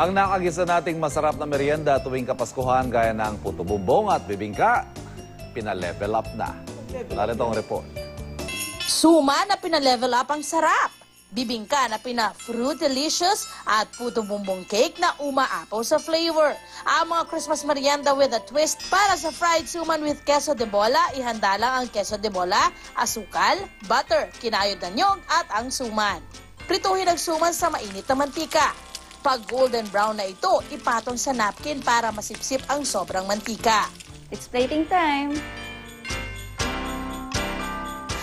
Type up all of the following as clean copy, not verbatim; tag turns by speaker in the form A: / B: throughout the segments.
A: Ang nakagisa nating masarap na merienda tuwing Kapaskuhan gaya ng puto bumbong at bibingka, pinalevel up na. Narito ang report.
B: Suma na pinalevel up ang sarap. Bibingka na pina-fruit delicious at puto bumbong cake na umaapaw sa flavor. Ang mga Christmas merienda with a twist para sa fried suman with queso de bola, ihanda lang ang queso de bola, asukal, butter, kinayod na nyog at ang suman. Prituhin ang suman sa mainit na mantika. Pag golden brown na ito, ipatong sa napkin para masipsip ang sobrang mantika.
C: It's plating time!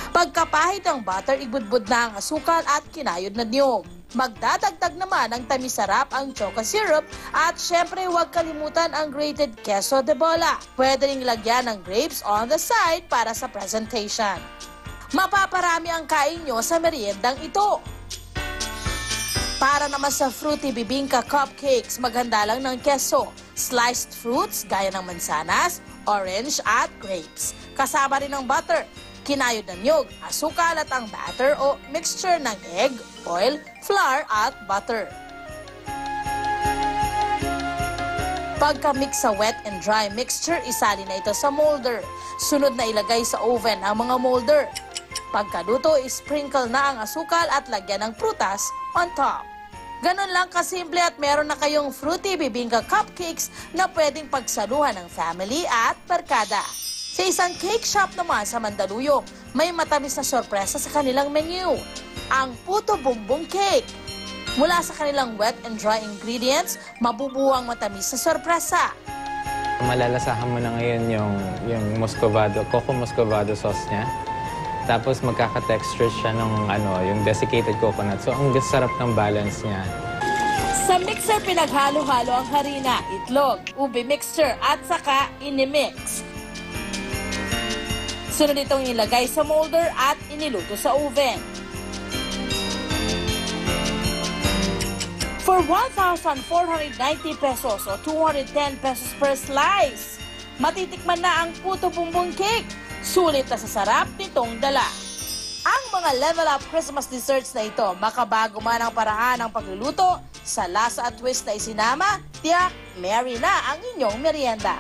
B: Pagkapahid ng butter, ibudbud na ang asukal at kinayod na niyog. Magdadagdag naman ng tamis-sarap ang choco syrup at syempre huwag kalimutan ang grated queso de bola. Pwede ring lagyan ng grapes on the side para sa presentation. Mapaparami ang kain nyo sa meriendang ito. Para naman sa fruity bibingka cupcakes, maghanda lang ng queso, sliced fruits gaya ng mansanas, orange at grapes. Kasama rin ng butter, kinayod na niyog, asukal at ang batter o mixture ng egg, oil, flour at butter. Pagka-mix sa wet and dry mixture, isali na ito sa molder. Sunod na ilagay sa oven ang mga molder. Pagkaluto, isprinkle na ang asukal at lagyan ng prutas on top. Ganun lang kasimple at meron na kayong fruity bibingka cupcakes na pwedeng pagsaluhan ng family at barkada. Sa isang cake shop naman sa Mandaluyong, may matamis na sorpresa sa kanilang menu, ang puto bumbong cake. Mula sa kanilang wet and dry ingredients, mabubuo ang matamis na sorpresa.
D: Malalasahan mo na ngayon yung muscovado, coco muscovado sauce niya. Tapos magkaka-texture siya ng yung desiccated coconut. So ang sarap ng balance niya.
B: Sa mixer, pinaghalo-halo ang harina, itlog, ube mixture at saka inimix. Sunod itong ilagay sa molder at iniluto sa oven. For 1,490 pesos o 210 pesos per slice, matitikman na ang puto bumbong cake. Sulit na sa sarap nitong dala. Ang mga level up Christmas desserts na ito, makabago man ang paraan ng pagluluto, sa lasa at twist na isinama, tiyak, merry na ang inyong merienda.